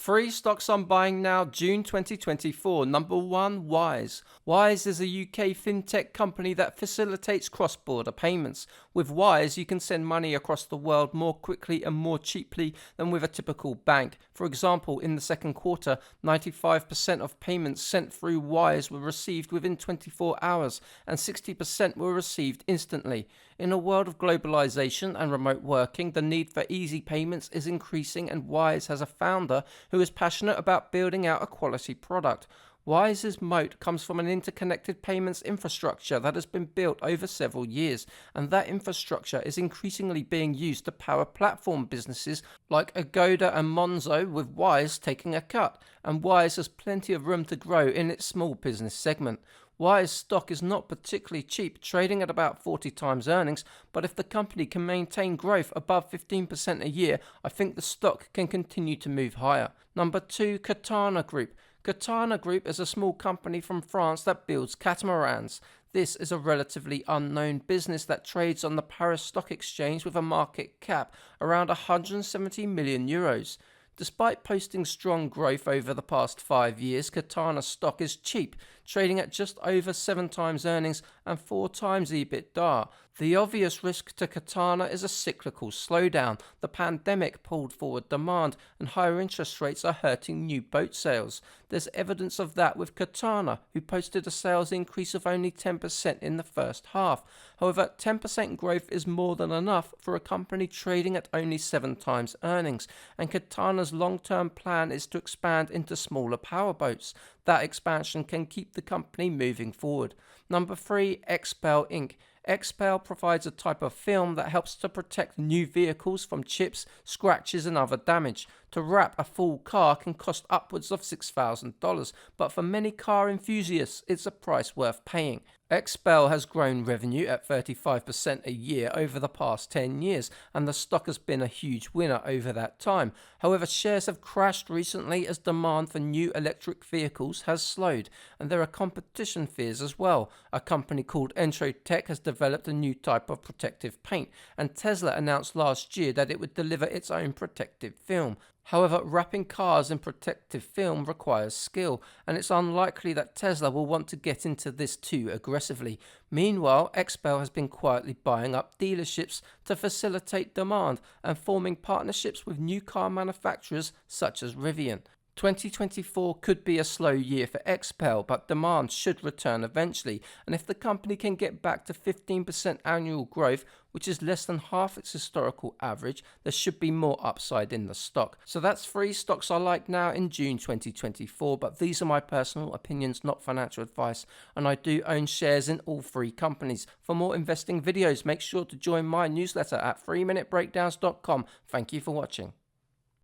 Three stocks I'm buying now, June 2024. Number one, Wise. Wise is a UK fintech company that facilitates cross-border payments. With Wise, you can send money across the world more quickly and more cheaply than with a typical bank. For example, in the second quarter, 95% of payments sent through Wise were received within 24 hours, and 60% were received instantly. In a world of globalization and remote working, the need for easy payments is increasing, and Wise has a founder who is passionate about building out a quality product. Wise's moat comes from an interconnected payments infrastructure that has been built over several years, and that infrastructure is increasingly being used to power platform businesses like Agoda and Monzo, with Wise taking a cut, and Wise has plenty of room to grow in its small business segment. Wise stock is not particularly cheap, trading at about 40 times earnings, but if the company can maintain growth above 15% a year, I think the stock can continue to move higher. Number 2, Katana Group. Katana Group is a small company from France that builds catamarans. This is a relatively unknown business that trades on the Paris Stock Exchange with a market cap around 170 million euros. Despite posting strong growth over the past 5 years, Katana stock is cheap, trading at just over 7 times earnings and 4 times EBITDA. The obvious risk to Katana is a cyclical slowdown. The pandemic pulled forward demand, and higher interest rates are hurting new boat sales. There's evidence of that with Katana, who posted a sales increase of only 10% in the first half. However, 10% growth is more than enough for a company trading at only 7 times earnings, and Katana's long-term plan is to expand into smaller powerboats. That expansion can keep the company moving forward. Number 3, XPEL Inc. XPEL provides a type of film that helps to protect new vehicles from chips, scratches and other damage. To wrap a full car can cost upwards of $6,000, but for many car enthusiasts, it's a price worth paying. XPEL has grown revenue at 35% a year over the past 10 years, and the stock has been a huge winner over that time. However, shares have crashed recently as demand for new electric vehicles has slowed, and there are competition fears as well. A company called Entrotech has developed a new type of protective paint, and Tesla announced last year that it would deliver its own protective film. However, wrapping cars in protective film requires skill, and it's unlikely that Tesla will want to get into this too aggressively. Meanwhile, XPEL has been quietly buying up dealerships to facilitate demand and forming partnerships with new car manufacturers such as Rivian. 2024 could be a slow year for XPEL, but demand should return eventually, and if the company can get back to 15% annual growth, which is less than half its historical average, there should be more upside in the stock. So that's 3 stocks I like now in June 2024, but these are my personal opinions, not financial advice, and I do own shares in all 3 companies. For more investing videos, make sure to join my newsletter at 3minutebreakdowns.com. Thank you for watching.